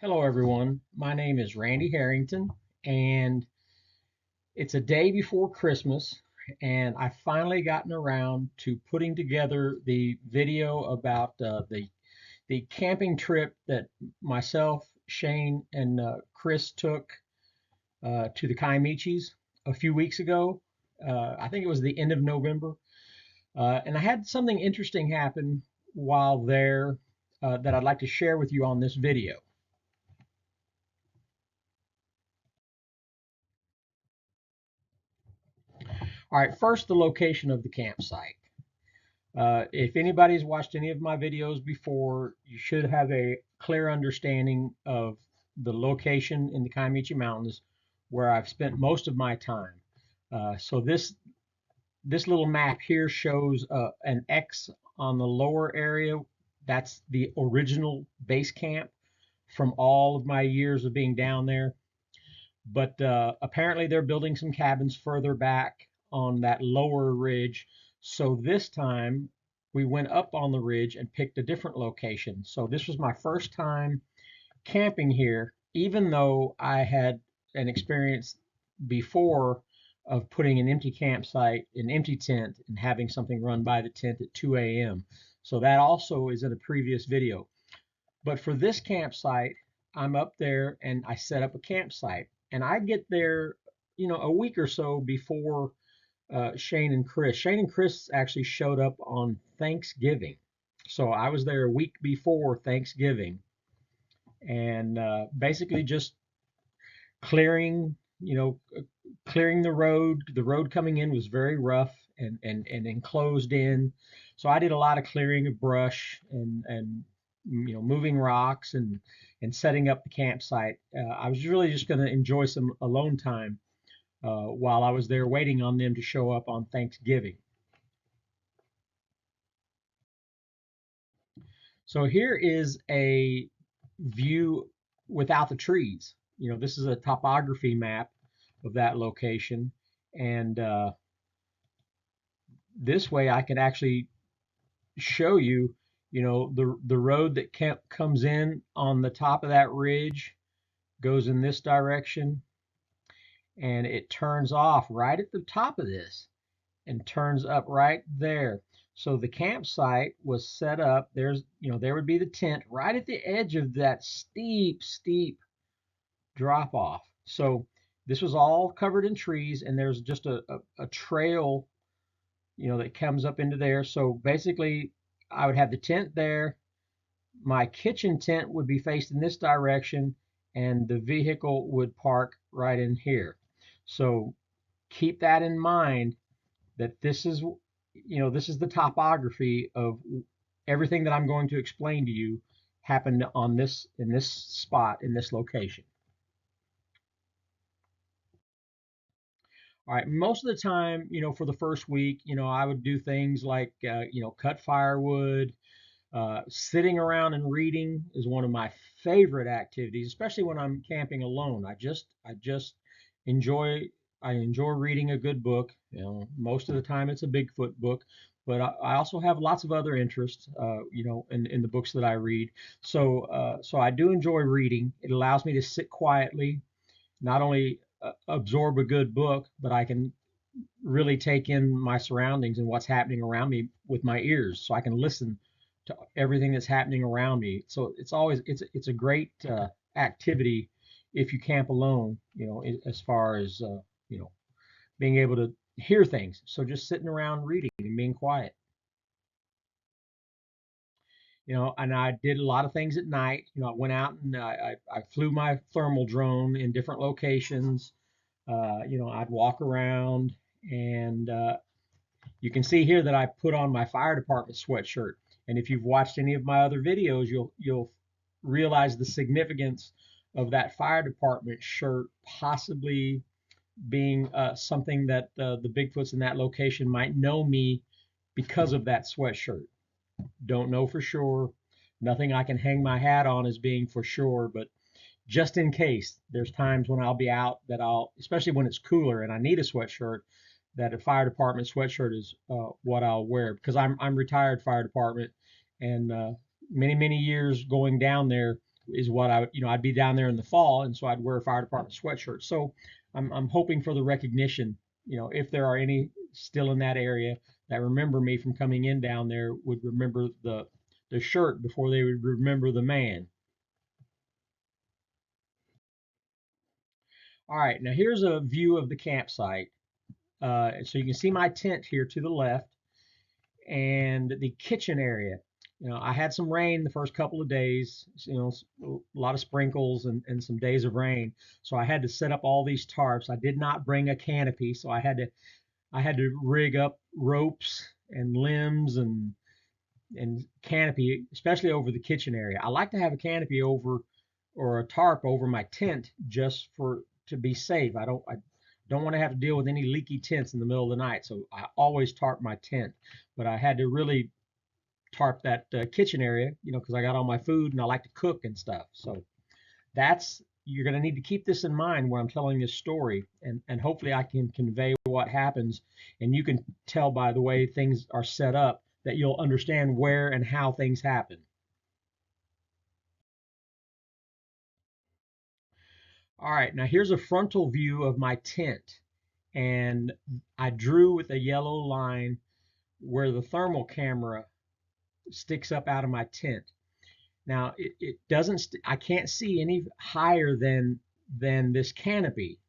Hello, everyone. My name is Randy Harrington, and it's a day before Christmas, and I've finally gotten around to putting together the video about the camping trip that myself, Shane, and Chris took to the Kiamichis a few weeks ago. I think it was the end of November, and I had something interesting happen while there that I'd like to share with you on this video. All right, first, the location of the campsite. If anybody's watched any of my videos before, you should have a clear understanding of the location in the Kiamichi Mountains where I've spent most of my time. So this little map here shows an X on the lower area. That's the original base camp from all of my years of being down there. But apparently they're building some cabins further back on that lower ridge. So this time we went up on the ridge and picked a different location. So this was my first time camping here, even though I had an experience before of putting an empty campsite, an empty tent, and having something run by the tent at 2 a.m. So that also is in a previous video. But for this campsite, I'm up there and I set up a campsite. And I get there, a week or so before Shane and Chris. Shane and Chris actually showed up on Thanksgiving. So I was there a week before Thanksgiving and basically just clearing, clearing the road. The road coming in was very rough and enclosed in. So I did a lot of clearing of brush and moving rocks and setting up the campsite. I was really just going to enjoy some alone time while I was there waiting on them to show up on Thanksgiving. So here is a view without the trees. This is a topography map of that location, and this way I can actually show you, the road that comes in on the top of that ridge goes in this direction, and it turns off right at the top of this and turns up right there. So the campsite was set up. There would be the tent right at the edge of that steep drop off. So this was all covered in trees, and there's just a trail, that comes up into there. So basically, I would have the tent there. My kitchen tent would be faced in this direction, and the vehicle would park right in here. So keep that in mind that this is the topography of everything that I'm going to explain to you happened on this in this spot in this location. All right, most of the time, for the first week, I would do things like cut firewood. Sitting around and reading is one of my favorite activities, especially when I'm camping alone. I just enjoy I enjoy reading a good book. Most of the time it's a Bigfoot book, but I also have lots of other interests, in the books that I read. So I do enjoy reading. It allows me to sit quietly, not only absorb a good book, but I can really take in my surroundings and what's happening around me with my ears, so I can listen to everything that's happening around me. So it's a great activity if you camp alone, as far as you know being able to hear things. So just sitting around reading and being quiet. And I did a lot of things at night. I went out and I flew my thermal drone in different locations. I'd walk around and you can see here that I put on my fire department sweatshirt. And if you've watched any of my other videos, you'll realize the significance of that fire department shirt possibly being something that the Bigfoots in that location might know me because of that sweatshirt. Don't know for sure. Nothing I can hang my hat on as being for sure, but just in case, there's times when I'll be out that especially when it's cooler and I need a sweatshirt, that a fire department sweatshirt is what I'll wear because I'm retired fire department, and many years going down there, is what I'd be down there in the fall, and so I'd wear a fire department sweatshirt. So I'm hoping for the recognition, if there are any still in that area that remember me from coming in down there, would remember the shirt before they would remember the man. All right, now here's a view of the campsite. So you can see my tent here to the left and the kitchen area. I had some rain the first couple of days, a lot of sprinkles and some days of rain. So I had to set up all these tarps. I did not bring a canopy, so I had to rig up ropes and limbs and canopy, especially over the kitchen area. I like to have a canopy over or a tarp over my tent just for to be safe. I don't want to have to deal with any leaky tents in the middle of the night, so I always tarp my tent. But I had to really tarp that kitchen area, because I got all my food and I like to cook and stuff. So that's you're going to need to keep this in mind when I'm telling this story, and hopefully I can convey what happens, and you can tell by the way things are set up that you'll understand where and how things happen. All right, now here's a frontal view of my tent, and I drew with a yellow line where the thermal camera sticks up out of my tent. Now it doesn't. I can't see any higher than this canopy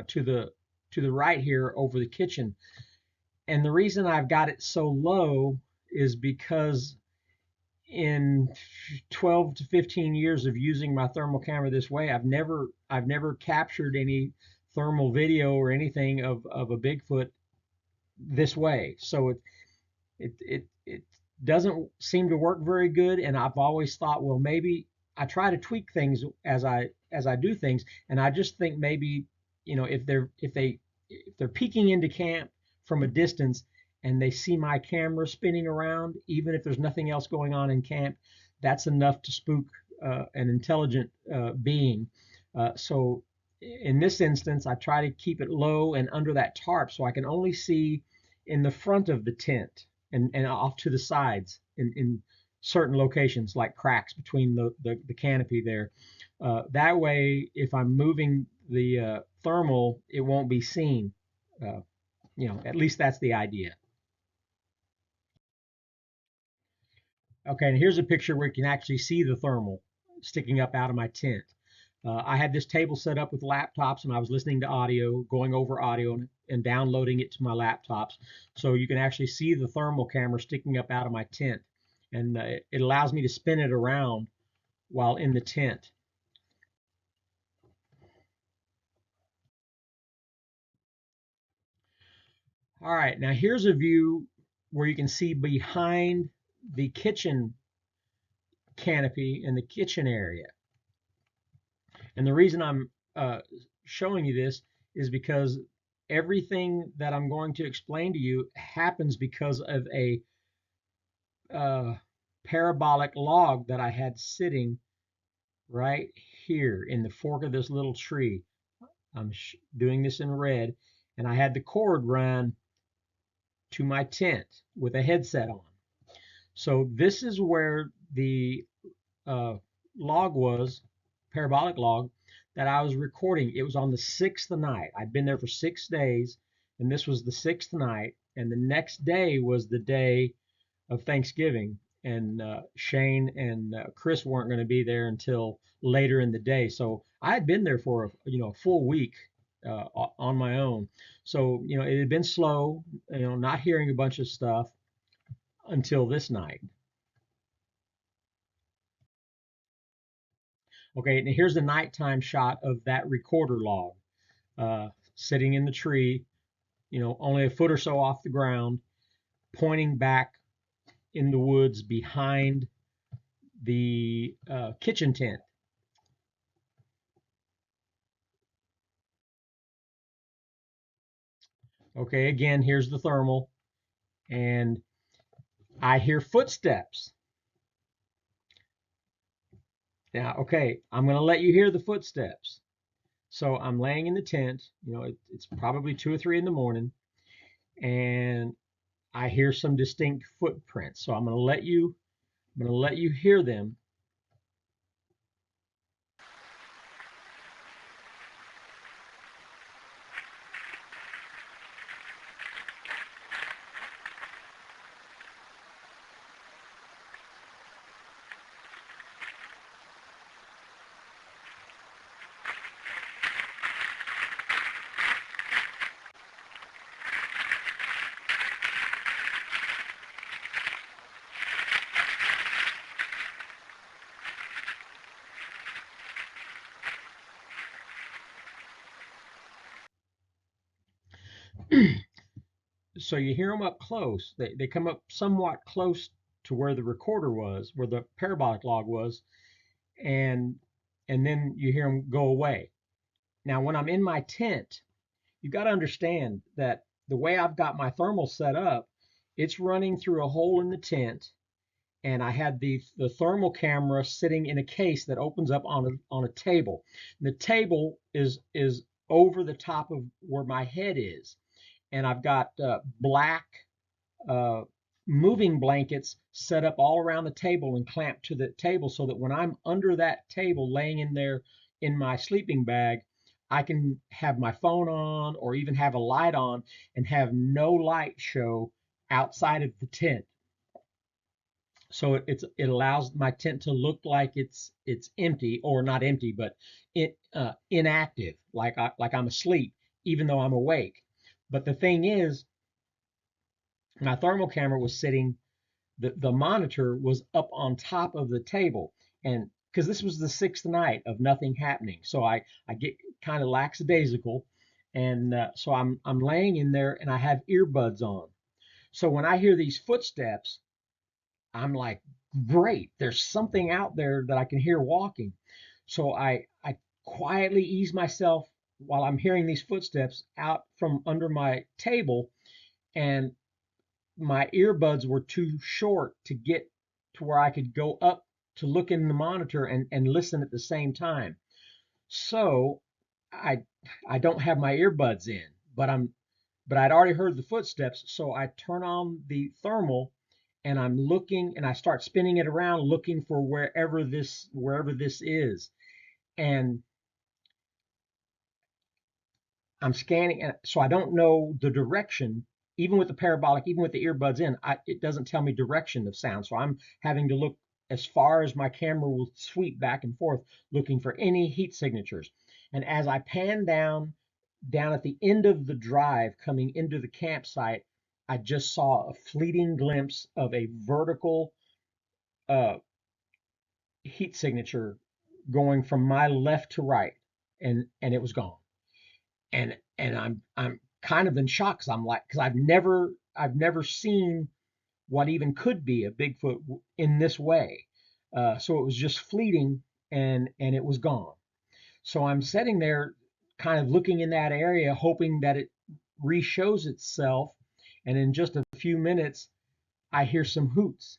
to the right here over the kitchen. And the reason I've got it so low is because in 12 to 15 years of using my thermal camera this way, I've never captured any thermal video or anything of a Bigfoot this way. So it doesn't seem to work very good, and I've always thought, well, maybe I try to tweak things as I do things, and I just think maybe, if they're peeking into camp from a distance and they see my camera spinning around, even if there's nothing else going on in camp, that's enough to spook an intelligent being. So in this instance, I try to keep it low and under that tarp so I can only see in the front of the tent and off to the sides in certain locations like cracks between the canopy there. That way, if I'm moving the thermal, it won't be seen. Uh, at least that's the idea. Okay, and here's a picture where you can actually see the thermal sticking up out of my tent. I had this table set up with laptops, and I was listening to audio, going over audio, and downloading it to my laptops. So you can actually see the thermal camera sticking up out of my tent, and it allows me to spin it around while in the tent. All right, now here's a view where you can see behind the kitchen canopy in the kitchen area. And the reason I'm showing you this is because everything that I'm going to explain to you happens because of a parabolic log that I had sitting right here in the fork of this little tree. I'm doing this in red, and I had the cord run to my tent with a headset on. So this is where the log was, parabolic log, that I was recording. It was on the sixth night. I'd been there for 6 days, and this was the sixth night. And the next day was the day of Thanksgiving, and Shane and Chris weren't going to be there until later in the day. So I had been there for a full week on my own. So it had been slow, not hearing a bunch of stuff until this night. Okay, and here's the nighttime shot of that recorder log sitting in the tree, only a foot or so off the ground, pointing back in the woods behind the kitchen tent. Okay, again, here's the thermal, and I hear footsteps. Now, okay, I'm going to let you hear the footsteps. So I'm laying in the tent, it's probably 2 or 3 in the morning, and I hear some distinct footprints. So I'm going to let you hear them. So you hear them up close. They come up somewhat close to where the recorder was, where the parabolic log was, and then you hear them go away. Now, when I'm in my tent, you got to understand that the way I've got my thermal set up, it's running through a hole in the tent, and I had the thermal camera sitting in a case that opens up on a table. And the table is over the top of where my head is, and I've got black uh, moving blankets set up all around the table and clamped to the table so that when I'm under that table laying in there in my sleeping bag, I can have my phone on or even have a light on and have no light show outside of the tent. So it allows my tent to look like it's empty, or not empty, but inactive, like I'm asleep, even though I'm awake. But the thing is, my thermal camera was sitting, the monitor was up on top of the table, and because this was the sixth night of nothing happening, so I get kind of lackadaisical, and so I'm laying in there and I have earbuds on. So when I hear these footsteps, I'm like, great, there's something out there that I can hear walking. So I quietly ease myself while I'm hearing these footsteps out from under my table, and my earbuds were too short to get to where I could go up to look in the monitor and listen at the same time. So I I don't have my earbuds in, but I'd already heard the footsteps, so I turn on the thermal and I'm looking and I start spinning it around looking for wherever this is. And I'm scanning, and so I don't know the direction. Even with the parabolic, even with the earbuds in, it doesn't tell me direction of sound. So I'm having to look as far as my camera will sweep back and forth, looking for any heat signatures. And as I pan down at the end of the drive coming into the campsite, I just saw a fleeting glimpse of a vertical uh, heat signature going from my left to right, and it was gone. And I'm kind of in shock, because I'm like, because I've never seen what even could be a Bigfoot in this way. So it was just fleeting, and it was gone. So I'm sitting there kind of looking in that area, hoping that it re-shows itself. And in just a few minutes, I hear some hoots.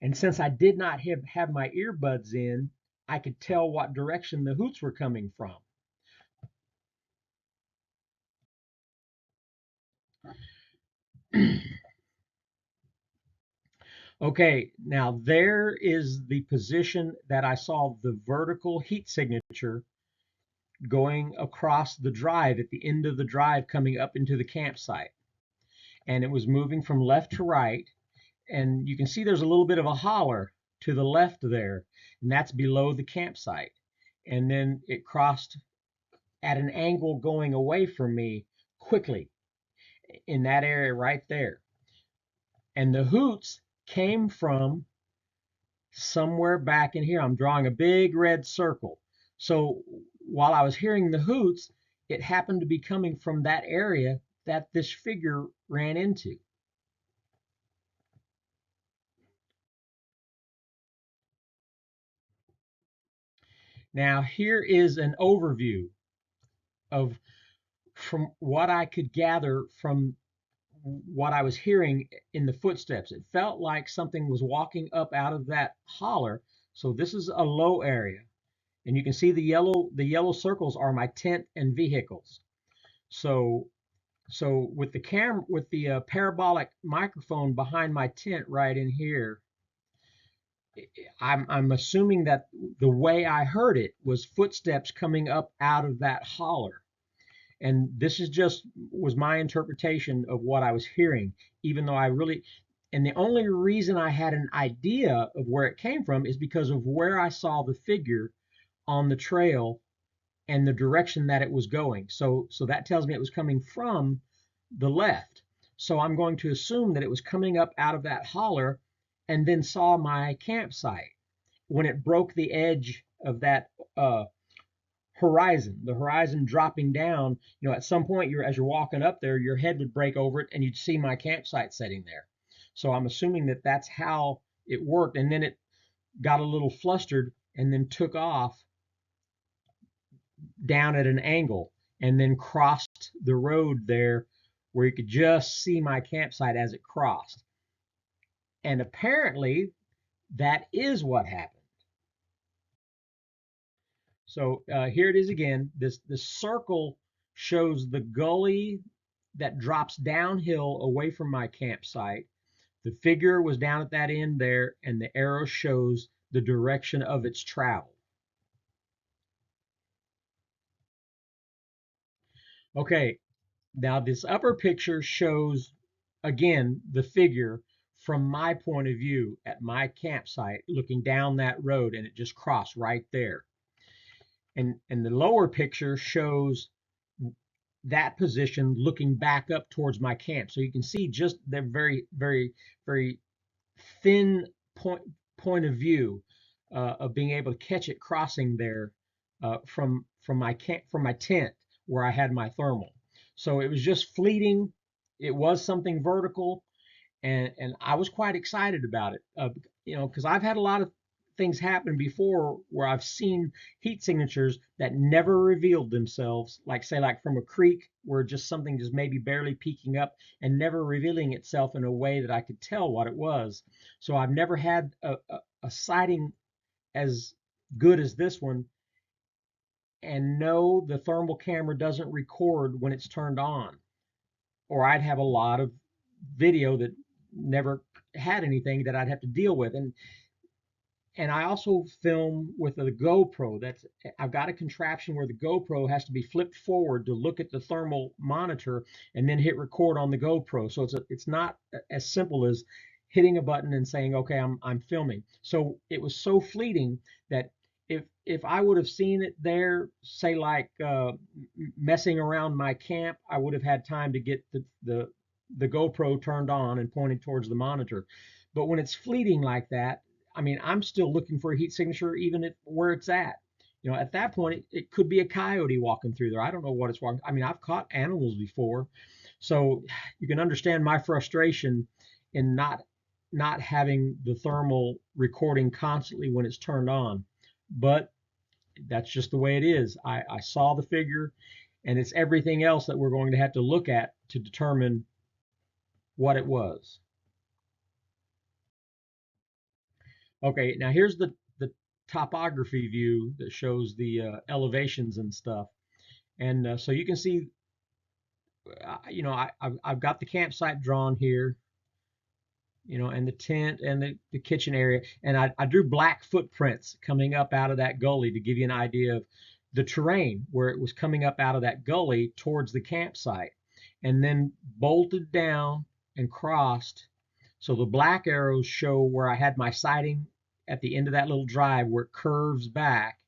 And since I did not have my earbuds in, I could tell what direction the hoots were coming from. Okay, now there is the position that I saw the vertical heat signature going across the drive at the end of the drive coming up into the campsite. And it was moving from left to right. And you can see there's a little bit of a holler to the left there, and that's below the campsite. And then it crossed at an angle going away from me quickly in that area right there. And the hoots came from somewhere back in here. I'm drawing a big red circle. So while I was hearing the hoots, it happened to be coming from that area that this figure ran into. Now, here is an overview of from what I could gather from what I was hearing in the footsteps. It felt like something was walking up out of that holler. So this is a low area, and you can see the yellow circles are my tent and vehicles. So with the parabolic microphone behind my tent right in here, I'm assuming that the way I heard it was footsteps coming up out of that holler. And this is just was my interpretation of what I was hearing, even though and the only reason I had an idea of where it came from is because of where I saw the figure on the trail and the direction that it was going. So that tells me it was coming from the left. So I'm going to assume that it was coming up out of that holler and then saw my campsite when it broke the edge of that horizon, the horizon dropping down. At some point, as you're walking up there, your head would break over it and you'd see my campsite sitting there. So I'm assuming that that's how it worked. And then it got a little flustered and then took off down at an angle and then crossed the road there where you could just see my campsite as it crossed. And apparently that is what happened. So here it is again. This circle shows the gully that drops downhill away from my campsite. The figure was down at that end there, and the arrow shows the direction of its travel. Okay, now this upper picture shows again the figure from my point of view at my campsite looking down that road, and it just crossed right there. And the lower picture shows that position looking back up towards my camp. So you can see just the very, very, very thin point of view of being able to catch it crossing there from my tent where I had my thermal. So it was just fleeting. It was something vertical, and I was quite excited about it. Because I've had a lot of things happen before where I've seen heat signatures that never revealed themselves, like say like from a creek where just something just maybe barely peeking up and never revealing itself in a way that I could tell what it was. So I've never had a sighting as good as this one. And no, the thermal camera doesn't record when it's turned on, or I'd have a lot of video that never had anything that I'd have to deal with. And I also film with a GoPro. I've got a contraption where the GoPro has to be flipped forward to look at the thermal monitor and then hit record on the GoPro. So it's not as simple as hitting a button and saying, okay, I'm filming. So it was so fleeting that if I would have seen it there, say like messing around my camp, I would have had time to get the GoPro turned on and pointed towards the monitor. But when it's fleeting like that, I mean, I'm still looking for a heat signature even at where it's at. At that point, it could be a coyote walking through there. I don't know what it's walking. I mean, I've caught animals before, so you can understand my frustration in not having the thermal recording constantly when it's turned on. But that's just the way it is. I saw the figure, and it's everything else that we're going to have to look at to determine what it was. Okay, now here's the topography view that shows the elevations and stuff. And so you can see, I've got the campsite drawn here, and the tent and the kitchen area. And I drew black footprints coming up out of that gully to give you an idea of the terrain where it was coming up out of that gully towards the campsite, and then bolted down and crossed. So the black arrows show where I had my sighting at the end of that little drive where it curves back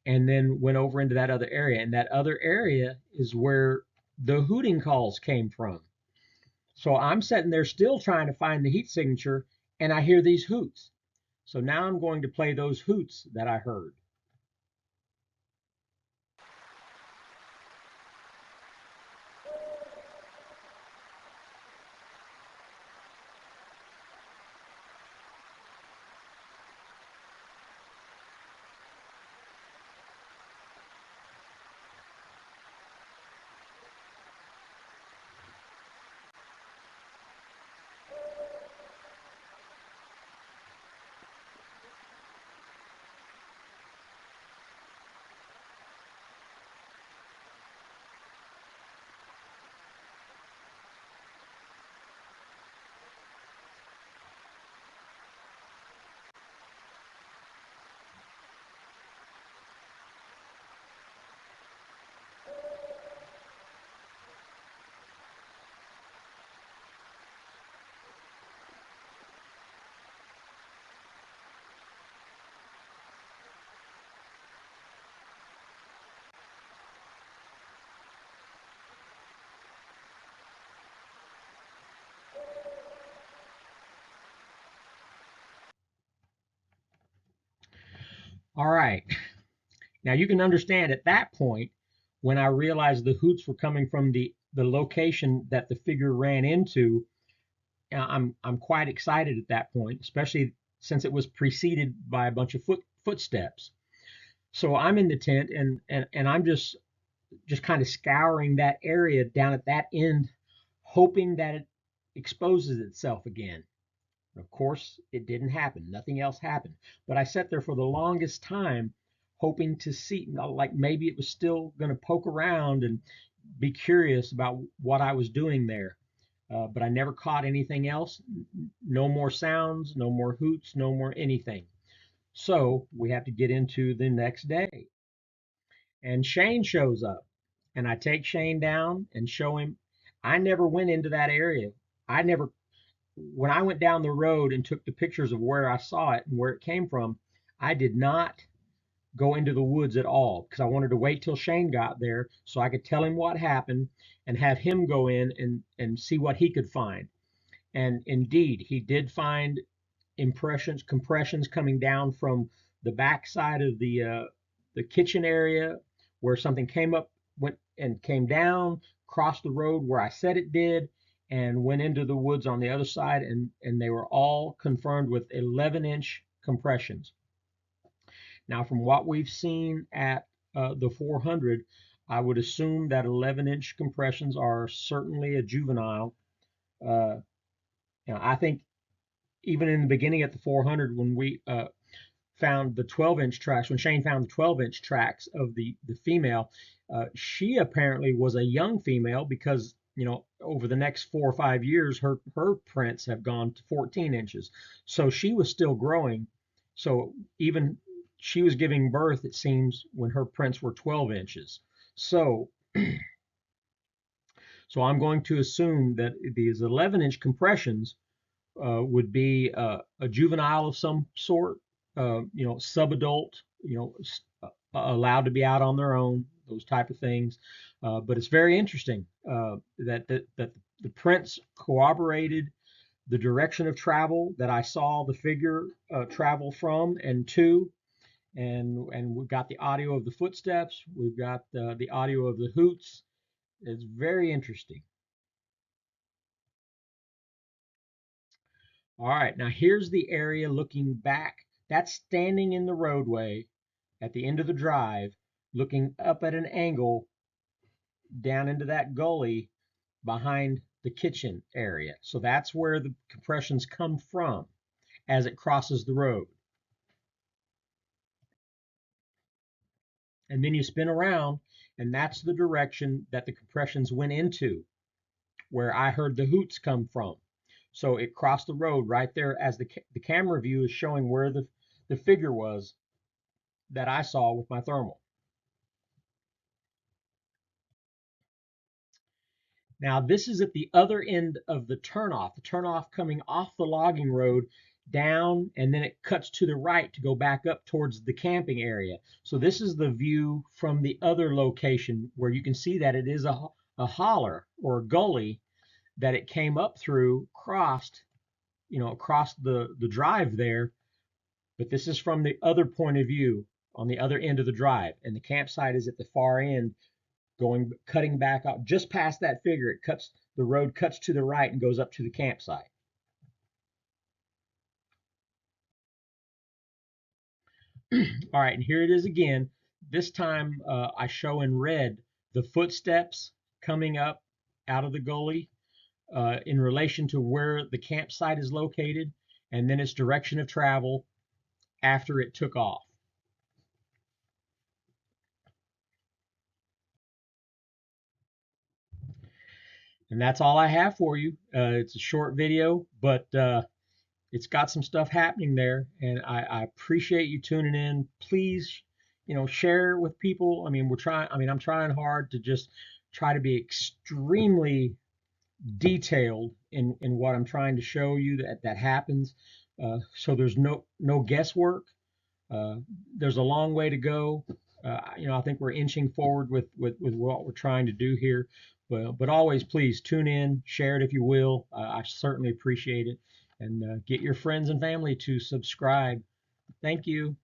and then went over into that other area. And that other area is where the hooting calls came from. So I'm sitting there still trying to find the heat signature, and I hear these hoots. So now I'm going to play those hoots that I heard. All right. Now you can understand at that point, when I realized the hoots were coming from the location that the figure ran into, I'm quite excited at that point, especially since it was preceded by a bunch of footsteps. So I'm in the tent, and I'm just kind of scouring that area down at that end, hoping that it exposes itself again. Of course, it didn't happen. Nothing else happened. But I sat there for the longest time, hoping to see, like maybe it was still going to poke around and be curious about what I was doing there. But I never caught anything else. No more sounds, no more hoots, no more anything. So we have to get into the next day. And Shane shows up. And I take Shane down and show him. I never went into that area. I never, when I went down the road and took the pictures of where I saw it and where it came from, I did not go into the woods at all because I wanted to wait till Shane got there so I could tell him what happened and have him go in and see what he could find. And indeed, he did find compressions coming down from the back side of the kitchen area where something came up, went and came down, crossed the road where I said it did, and went into the woods on the other side, and they were all confirmed with 11-inch compressions. Now, from what we've seen at the 400, I would assume that 11-inch compressions are certainly a juvenile. I think even in the beginning at the 400, when we found the 12-inch tracks, when Shane found the 12-inch tracks of the female, she apparently was a young female because over the next 4 or 5 years, her prints have gone to 14 inches, so she was still growing. So even she was giving birth, it seems, when her prints were 12 inches. So so I'm going to assume that these 11-inch compressions would be a juvenile of some sort, subadult, allowed to be out on their own, those type of things. But it's very interesting that the prints corroborated the direction of travel that I saw the figure travel from and to, and we've got the audio of the footsteps, we've got the audio of the hoots. It's very interesting. All right, now here's the area looking back. That's standing in the roadway at the end of the drive, looking up at an angle down into that gully behind the kitchen area. So that's where the compressions come from as it crosses the road. And then you spin around, and that's the direction that the compressions went into, where I heard the hoots come from. So it crossed the road right there as the camera view is showing where the figure was that I saw with my thermal. Now this is at the other end of the turnoff coming off the logging road down, and then it cuts to the right to go back up towards the camping area. So this is the view from the other location where you can see that it is a holler or a gully that it came up through, crossed, across the drive there. But this is from the other point of view on the other end of the drive, and the campsite is at the far end, cutting back up just past that figure. The road cuts to the right and goes up to the campsite. All right, and here it is again. This time I show in red the footsteps coming up out of the gully in relation to where the campsite is located, and then its direction of travel after it took off. And that's all I have for you. It's a short video, but it's got some stuff happening there, and I appreciate you tuning in. Please, share with people. I mean, I'm trying hard to just try to be extremely detailed in what I'm trying to show you that happens. So there's no guesswork. Uh, there's a long way to go. I think we're inching forward with what we're trying to do here. But always, please tune in, share it if you will. I certainly appreciate it. And get your friends and family to subscribe. Thank you.